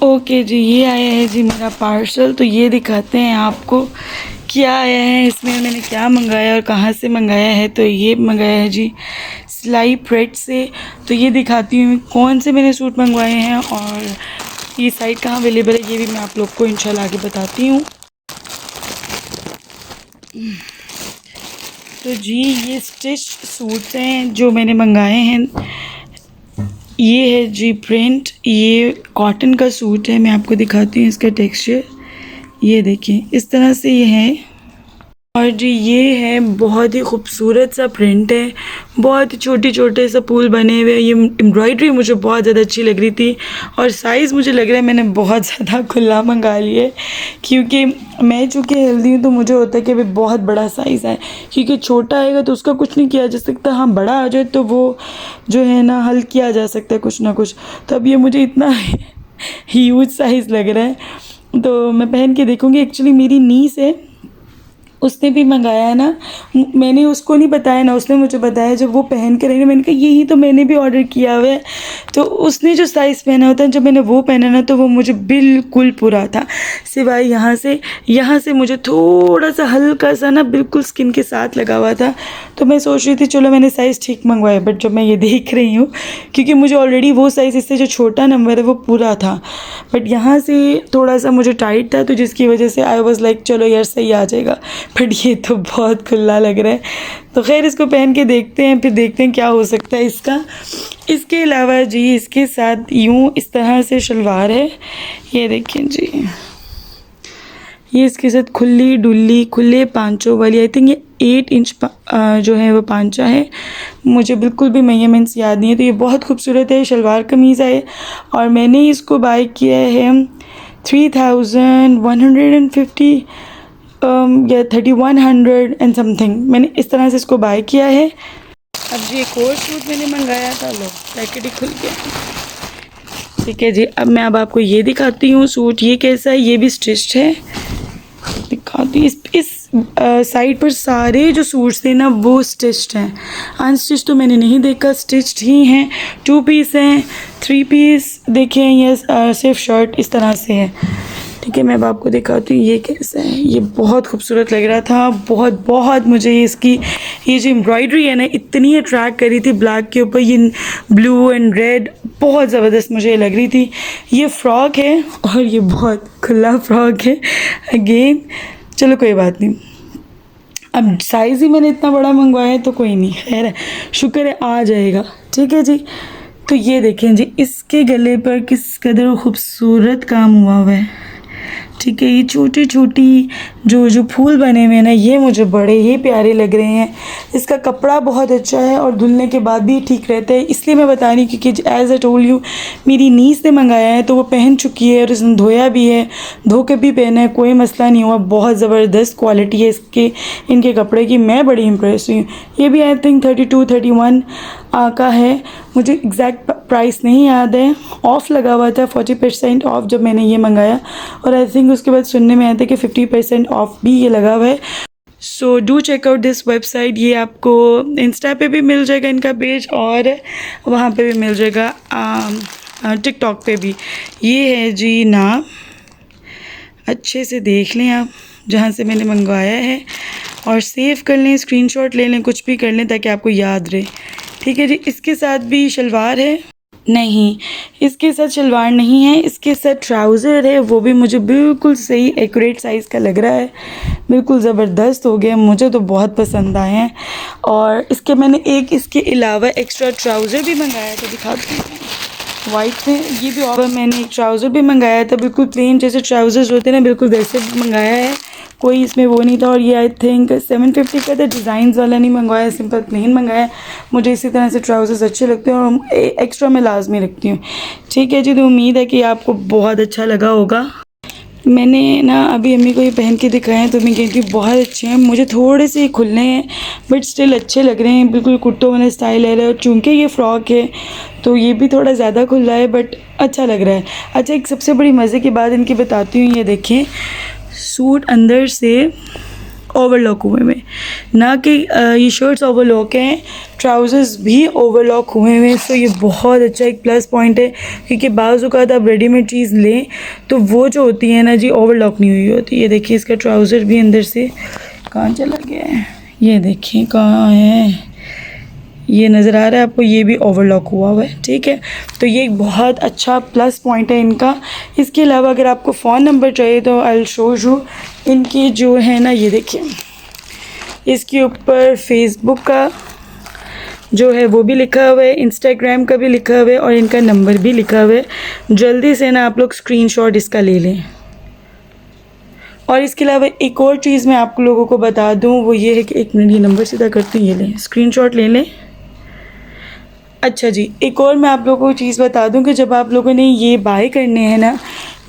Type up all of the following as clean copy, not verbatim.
Okay जी, ये आया है जी मेरा पार्सल। तो ये दिखाते हैं आपको क्या आया है, इसमें मैंने क्या मंगाया और कहाँ से मंगाया है। तो ये मंगाया है जी सिलाई प्रेड से। तो ये दिखाती हूँ कौन से मैंने सूट मंगवाए हैं और ये साइट कहाँ अवेलेबल है, ये भी मैं आप लोग को इंशाल्लाह आगे बताती हूँ। तो जी ये स्टिच सूट्स हैं जो मैंने मंगाए हैं। ये है जी प्रिंट, ये कॉटन का सूट है। मैं आपको दिखाती हूँ इसका टेक्सचर। ये देखिए इस तरह से ये है। और जी ये है बहुत ही खूबसूरत सा प्रिंट है, बहुत ही छोटे छोटे सा फूल बने हुए। ये एम्ब्रॉयडरी मुझे बहुत ज़्यादा अच्छी लग रही थी और साइज़ मुझे लग रहा है मैंने बहुत ज़्यादा खुला मंगा लिया है, क्योंकि मैं चूँकि हेल्दी हूँ तो मुझे होता है कि भाई बहुत बड़ा साइज़ है, क्योंकि छोटा आएगा तो उसका कुछ नहीं किया जा सकता। हाँ बड़ा आ जाए तो वो जो है ना हल किया जा सकता है कुछ ना कुछ। तो अब ये मुझे इतना ह्यूज साइज़ लग रहा है तो मैं पहन के देखूँगी। एक्चुअली मेरी नीस है, उसने भी मंगाया है ना, मैंने उसको नहीं बताया ना उसने मुझे बताया। जब वो पहन के रही ना मैंने कहा यही तो मैंने भी ऑर्डर किया हुआ है। तो उसने जो साइज़ पहना होता है, जब मैंने वो पहना ना तो वो मुझे बिल्कुल पूरा था, सिवाय यहाँ से मुझे थोड़ा सा हल्का सा ना बिल्कुल स्किन के साथ लगा हुआ था। तो मैं सोच रही थी चलो मैंने साइज़ ठीक मंगवाया, बट जब मैं ये देख रही हूँ, क्योंकि मुझे ऑलरेडी वो साइज़ इससे जो छोटा नंबर है वो पूरा था, बट यहाँ से थोड़ा सा मुझे टाइट था, तो जिसकी वजह से आई वाज लाइक चलो यार सही आ जाएगा। बट ये तो बहुत खुला लग रहा है। तो खैर इसको पहन के देखते हैं, फिर देखते हैं क्या हो सकता है इसका। इसके अलावा जी इसके साथ यूँ इस तरह से शलवार है, ये देखें जी। ये इसके साथ खुली डुल्ली खुले पांचों वाली, आई थिंक ये 8 इंच जो है वो पांचा है, मुझे बिल्कुल भी मेजरमेंट्स याद नहीं है। तो ये बहुत खूबसूरत है, शलवार कमीज़ है और मैंने इसको बाय किया है 3150 या 3100 एंड समथिंग, मैंने इस तरह से इसको बाय किया है। अब जी एक और सूट मैंने मंगाया था, लो पैकेट ही खुल गया। ठीक है जी, अब मैं आपको ये दिखाती हूँ सूट ये कैसा है। ये भी स्टिच्ड है, दिखाती हूँ। इस साइड पर सारे जो सूट्स थे ना वो स्टिच्ड हैं, अनस्टिच तो मैंने नहीं देखा, स्टिच्ड ही हैं। 2 पीस हैं, 3 पीस देखें, ये सिर्फ शर्ट इस तरह से है। ठीक है, मैं अब आपको दिखाती हूँ ये कैसा है। ये बहुत खूबसूरत लग रहा था, बहुत मुझे इसकी ये जो एम्ब्रॉयडरी है ना इतनी अट्रैक्ट करी थी ब्लैक के ऊपर, ये ब्लू एंड रेड बहुत ज़बरदस्त मुझे लग रही थी। ये फ़्रॉक है और ये बहुत खुला फ़्रॉक है अगेन। चलो कोई बात नहीं, अब साइज़ ही मैंने इतना बड़ा मंगवाया है तो कोई नहीं, खैर है, शुक्र है आ जाएगा। ठीक है जी, तो ये देखें जी इसके गले पर किस कदर खूबसूरत काम हुआ है। ठीक है, ये छोटी छोटी जो फूल बने हुए हैं ना ये मुझे बड़े ही प्यारे लग रहे हैं। इसका कपड़ा बहुत अच्छा है और धुलने के बाद भी ठीक रहता है, इसलिए मैं बता रही हूँ क्योंकि एज़ अ टोल्ड यू मेरी नीस ने मंगाया है तो वो पहन चुकी है और उसने धोया भी है, धो के भी पहना है, कोई मसला नहीं हुआ। बहुत ज़बरदस्त क्वालिटी है इनके कपड़े की, मैं बड़ी इम्प्रेस हुई हूँ। ये भी आई थिंक 32-31 का है, मुझे एग्जैक्ट प्राइस नहीं याद है। ऑफ़ लगा हुआ था, 40% ऑफ जब मैंने ये मंगाया, और आई थिंक उसके बाद सुनने में आया था कि 50% ऑफ भी ये लगा हुआ है। So do check out this website. ये आपको इंस्टा पे भी मिल जाएगा इनका पेज और वहाँ पे भी मिल जाएगा, टिकटॉक पे भी। ये है जी नाम, अच्छे से देख लें आप जहाँ से मैंने मंगवाया है और सेव कर लें, स्क्रीनशॉट ले लें, कुछ भी कर लें ताकि आपको याद रहे। ठीक है जी, इसके साथ भी शलवार है, नहीं इसके साथ शलवार नहीं है, इसके साथ ट्राउज़र है, वो भी मुझे बिल्कुल सही एक्यूरेट साइज़ का लग रहा है, बिल्कुल ज़बरदस्त हो गया, मुझे तो बहुत पसंद आए हैं। और मैंने एक इसके अलावा एक्स्ट्रा ट्राउज़र भी मंगाया था, दिखाती हूँ वाइट में। ये भी और मैंने एक ट्राउज़र भी मंगाया था, बिल्कुल प्लेन जैसे ट्राउज़र्स होते हैं ना, बिल्कुल वैसे मंगाया है, कोई इसमें वो नहीं था। और ये आई थिंक 750 का था, डिज़ाइंस वाला नहीं मंगवाया, सिंपल प्लेन मंगाया। मुझे इसी तरह से ट्राउज़र्स अच्छे लगते हैं और एक्स्ट्रा मैं लाजमी रखती हूँ। ठीक है जी, तो उम्मीद है कि आपको बहुत अच्छा लगा होगा। मैंने ना अभी अम्मी को ये पहन के दिखाए हैं तो मैं कहती हूँ बहुत अच्छे हैं, मुझे थोड़े से खुले हैं बट स्टिल अच्छे लग रहे हैं, बिल्कुल कुर्तों वाला स्टाइल है। और चूँकि ये फ़्रॉक है तो ये भी थोड़ा ज़्यादा खुला है बट अच्छा लग रहा है। अच्छा, एक सबसे बड़ी मज़े की बात इनकी बताती हूँ, ये देखें सूट अंदर से ओवरलॉक हुए हुए, ना कि ये शर्ट्स ओवरलॉक हैं, ट्राउज़र्स भी ओवरलॉक हुए हुए हैं। सो ये बहुत अच्छा एक प्लस पॉइंट है, क्योंकि बाज़ औक़ात आप रेडीमेड चीज़ लें तो वो जो होती है ना जी, ओवरलॉक नहीं हुई होती। ये देखिए इसका ट्राउज़र भी अंदर से कहाँ चला गया है, ये देखिए कहाँ है, ये नज़र आ रहा है आपको, ये भी ओवरलॉक हुआ हुआ है। ठीक है, तो ये एक बहुत अच्छा प्लस पॉइंट है इनका। इसके अलावा अगर आपको फ़ोन नंबर चाहिए तो आई विल शो यू इनकी जो है ना, ये देखिए इसके ऊपर फेसबुक का जो है वो भी लिखा हुआ है, इंस्टाग्राम का भी लिखा हुआ है और इनका नंबर भी लिखा हुआ है। जल्दी से ना आप लोग स्क्रीनशॉट इसका ले लें। और इसके अलावा एक और चीज़ मैं आप लोगों को बता दूं, वो ये है कि एक मिनट, ये नंबर सीधा करते हैं, ये लें स्क्रीनशॉट ले लें। अच्छा जी, एक और मैं आप लोगों को चीज़ बता दूं कि जब आप लोगों ने ये बाय करने हैं ना,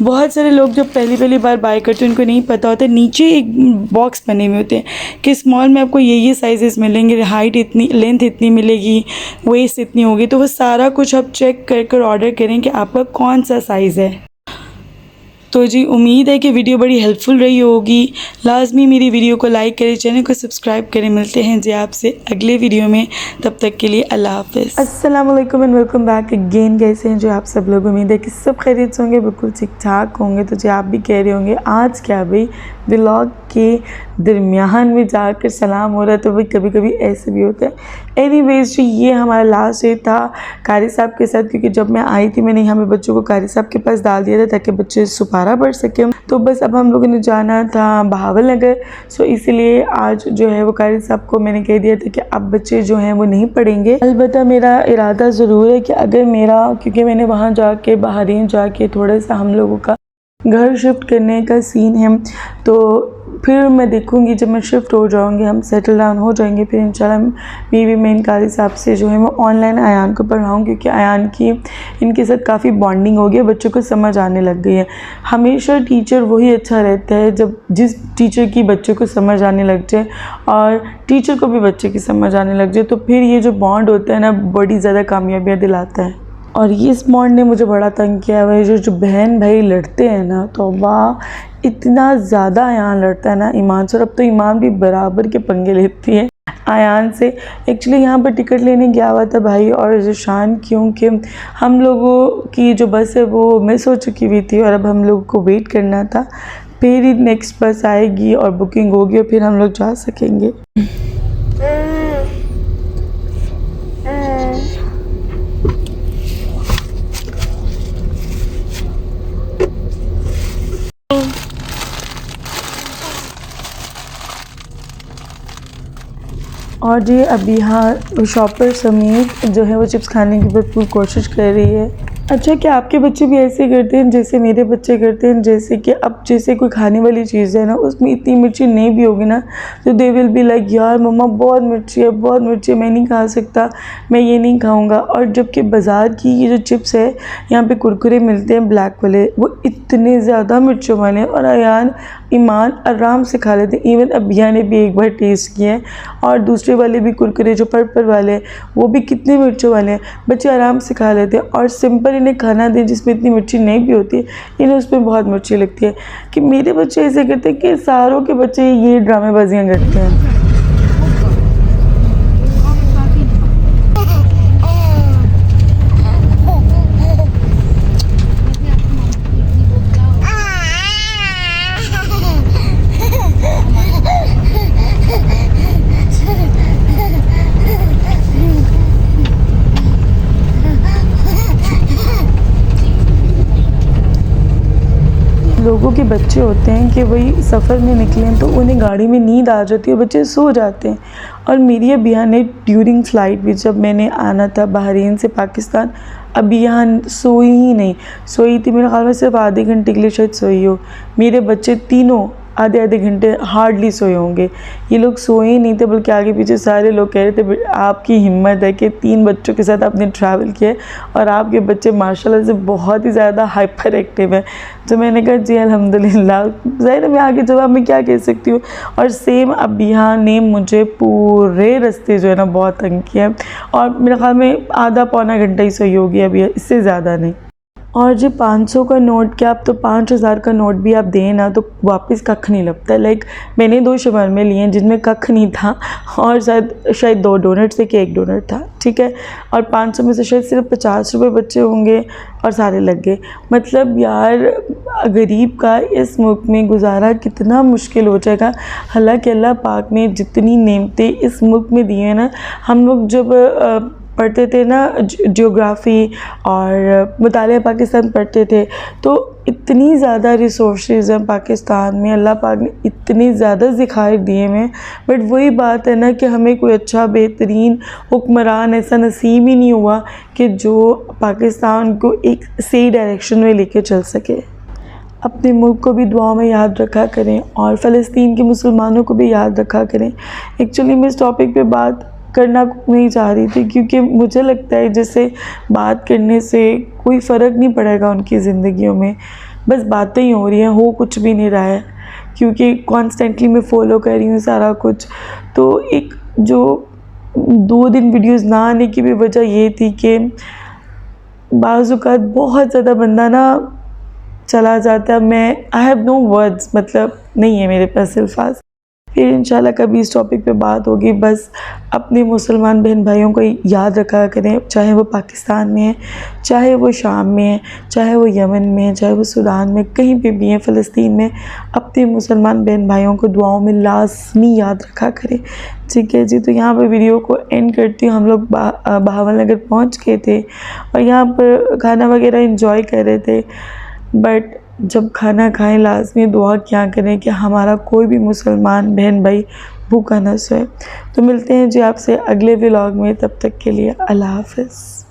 बहुत सारे लोग जब पहली बार बाय करते हैं उनको नहीं पता होता, नीचे एक बॉक्स बने हुए होते हैं कि स्मॉल में आपको ये साइज़ेस मिलेंगे, हाइट इतनी, लेंथ इतनी मिलेगी, वेस्ट इतनी होगी। तो वो सारा कुछ आप चेक कर ऑर्डर करें कि आपका कौन सा साइज़ है। तो जी उम्मीद है कि वीडियो बड़ी हेल्पफुल रही होगी। लाजमी मेरी वीडियो को लाइक करें, चैनल को सब्सक्राइब करें। मिलते हैं जी आपसे अगले वीडियो में, तब तक के लिए अल्लाह हाफ़िज़। अस्सलाम वालेकुम एंड वेलकम बैक अगेन। कैसे हैं जो आप सब लोग? उम्मीद है कि सब खैरियत से होंगे, बिल्कुल ठीक ठाक होंगे। तो जी आप भी कह रहे होंगे आज क्या भाई व्लॉग के दरमियान में जाकर सलाम हो रहा है, तो भाई कभी कभी ऐसे भी होता है। एनीवेज जी, ये हमारा लास्ट डे था कारी साहब के साथ, क्योंकि जब मैं आई थी मैंने यहाँ पे बच्चों को कारी साहब के पास डाल दिया था ताकि बच्चे सुपारा पढ़ सकें। तो बस अब हम लोगों ने जाना था बहावल नगर, सो इसीलिए आज जो है वो कारी साहब को मैंने कह दिया था कि अब बच्चे जो हैं वो नहीं पढ़ेंगे। अलबत्ता मेरा इरादा ज़रूर है कि अगर मेरा, क्योंकि मैंने वहाँ जाके बहरीन जाके थोड़ा सा हम लोगों का घर शिफ्ट करने का सीन है, तो फिर मैं देखूंगी जब मैं शिफ्ट हो जाऊंगी, हम सेटल डाउन हो जाएंगे, फिर इंशाल्लाह मैं इन कारी साहब से जो है वो ऑनलाइन आयान को पढ़ाऊँ, क्योंकि आयान की इनके साथ काफ़ी बॉन्डिंग हो गई है, बच्चों को समझ आने लग गई है। हमेशा टीचर वही अच्छा रहता है जब जिस टीचर की बच्चों को समझ आने लग जाए और टीचर को भी बच्चे की समझ आने लग जाए, तो फिर ये जो बॉन्ड होता है ना, बड़ी ज़्यादा कामयाबियाँ दिलाता है। और ये इस बॉन्ड ने मुझे बड़ा तंग किया है। जो बहन भाई लड़ते हैं ना, तो वाह इतना ज़्यादा आयान लड़ता है ना ईमान से, और अब तो ईमान भी बराबर के पंगे लेती है आयान से। एक्चुअली यहाँ पर टिकट लेने गया हुआ था भाई और ज़िशान, क्योंकि हम लोगों की जो बस है वो मिस हो चुकी हुई थी और अब हम लोगों को वेट करना था, फिर ही नेक्स्ट बस आएगी और बुकिंग होगी और फिर हम लोग जा सकेंगे। और जी अब यहाँ शॉपर समीर जो है वो चिप्स खाने की भरपूर कोशिश कर रही है। अच्छा, क्या आपके बच्चे भी ऐसे करते हैं जैसे मेरे बच्चे करते हैं? जैसे कि अब जैसे कोई खाने वाली चीज़ है ना, उसमें इतनी मिर्ची नहीं भी होगी ना, तो दे विल बी लाइक यार मम्मा बहुत मिर्ची है, बहुत मिर्ची है, मैं नहीं खा सकता, मैं ये नहीं खाऊंगा। और जबकि बाज़ार की ये जो चिप्स है, यहाँ पे कुरकुरे मिलते हैं ब्लैक वाले, वो इतने ज़्यादा मिर्चों वाले हैं और अयान ईमान आराम से खा लेते हैं। इवन अबिया ने भी एक बार टेस्ट किए हैं, और दूसरे वाले भी कुरकुरे जो पर्पल वाले हैं वो भी कितने मिर्चों वाले हैं, बच्चे आराम से खा लेते हैं। और सिंपल इन्हें खाना दें जिसमें इतनी मिर्ची नहीं भी होती है, इन्हें उसमें बहुत मिर्ची लगती है। कि मेरे बच्चे ऐसे करते हैं कि सारों के बच्चे ये ड्रामेबाजियाँ करते हैं। लोगों के बच्चे होते हैं कि वही सफ़र में निकलें तो उन्हें गाड़ी में नींद आ जाती है, बच्चे सो जाते हैं। और मेरी अबिया ने ड्यूरिंग फ़्लाइट भी, जब मैंने आना था बहरीन से पाकिस्तान, अभी यहाँ सोई ही नहीं, सोई थी मेरे ख्याल में सिर्फ आधे घंटे के लिए शायद सोई हो। मेरे बच्चे तीनों आधे आधे घंटे हार्डली सोए होंगे, ये लोग सोए ही नहीं थे, बल्कि आगे पीछे सारे लोग कह रहे थे आपकी हिम्मत है कि 3 बच्चों के साथ आपने ट्रैवल किया और आपके बच्चे माशाल्लाह से बहुत ही ज़्यादा हाइपर एक्टिव हैं। तो मैंने कहा जी अल्हम्दुलिल्लाह, ज़ाहिर है मैं आगे जवाब में क्या कह सकती हूँ। और सेम अबिया ने मुझे पूरे रास्ते जो है ना बहुत तंग किया, और मेरे ख्याल में आधा पौना घंटा ही सोई होगी अभी, इससे ज़्यादा नहीं। और जो 500 का नोट क्या, अब तो 5000 का नोट भी आप दें ना तो वापस कख नहीं लगता। लाइक मैंने 2 शवरमे लिए हैं जिनमें कख नहीं था, और शायद 2 डोनट से कि 1 डोनट था, ठीक है। और 500 में से शायद सिर्फ 50 रुपये बचे होंगे और सारे लग गए। मतलब यार गरीब का इस मुल्क में गुजारा कितना मुश्किल हो जाएगा। हालांकि अल्लाह पाक ने जितनी नेमतें इस मुल्क में दी हैं ना, हम लोग जब पढ़ते थे ना जियोग्राफ़ी और मुतालिया पाकिस्तान पढ़ते थे, तो इतनी ज़्यादा रिसोर्सेज हैं पाकिस्तान में, अल्लाह पाक ने इतने ज़्यादा ज़खायर दिए हैं। बट वही बात है ना कि हमें कोई अच्छा बेहतरीन हुक्मरान ऐसा नसीब ही नहीं हुआ कि जो पाकिस्तान को एक सही डायरेक्शन में लेके चल सके। अपने मुल्क को भी दुआओं में याद रखा करें और फ़लस्तीन के मुसलमानों को भी याद रखा करें। एक्चुअली मैं इस टॉपिक पे बात करना नहीं चाह रही थी, क्योंकि मुझे लगता है जैसे बात करने से कोई फ़र्क नहीं पड़ेगा उनकी ज़िंदगियों में, बस बातें ही हो रही हैं, हो कुछ भी नहीं रहा है। क्योंकि कॉन्स्टेंटली मैं फ़ॉलो कर रही हूँ सारा कुछ, तो एक जो 2 दिन वीडियोज़ ना आने की भी वजह ये थी कि बाज़ औक़ात बहुत ज़्यादा बंदा ना चला जाता है, मैं आई हैव नो वर्ड्स, मतलब नहीं है मेरे पास अल्फाज। फिर इंशाल्लाह कभी इस टॉपिक पे बात होगी। बस अपने मुसलमान बहन भाइयों को याद रखा करें, चाहे वो पाकिस्तान में है, चाहे वो शाम में है, चाहे वो यमन में है, चाहे वो सूडान में, कहीं पे भी हैं, फ़लस्तीन में, अपने मुसलमान बहन भाइयों को दुआओं में लाज़मी याद रखा करें। ठीक है जी, तो यहाँ पर वीडियो को एंड करती हूँ। हम लोग बहावल नगर पहुँच गए थे और यहाँ पर खाना वगैरह इंजॉय कर रहे थे। बट जब खाना खाएं लाज़मी दुआ क्या करें कि हमारा कोई भी मुसलमान बहन भाई भूखा न सोए। तो मिलते हैं जी आपसे अगले व्लॉग में, तब तक के लिए अल्लाह हाफ़िज़।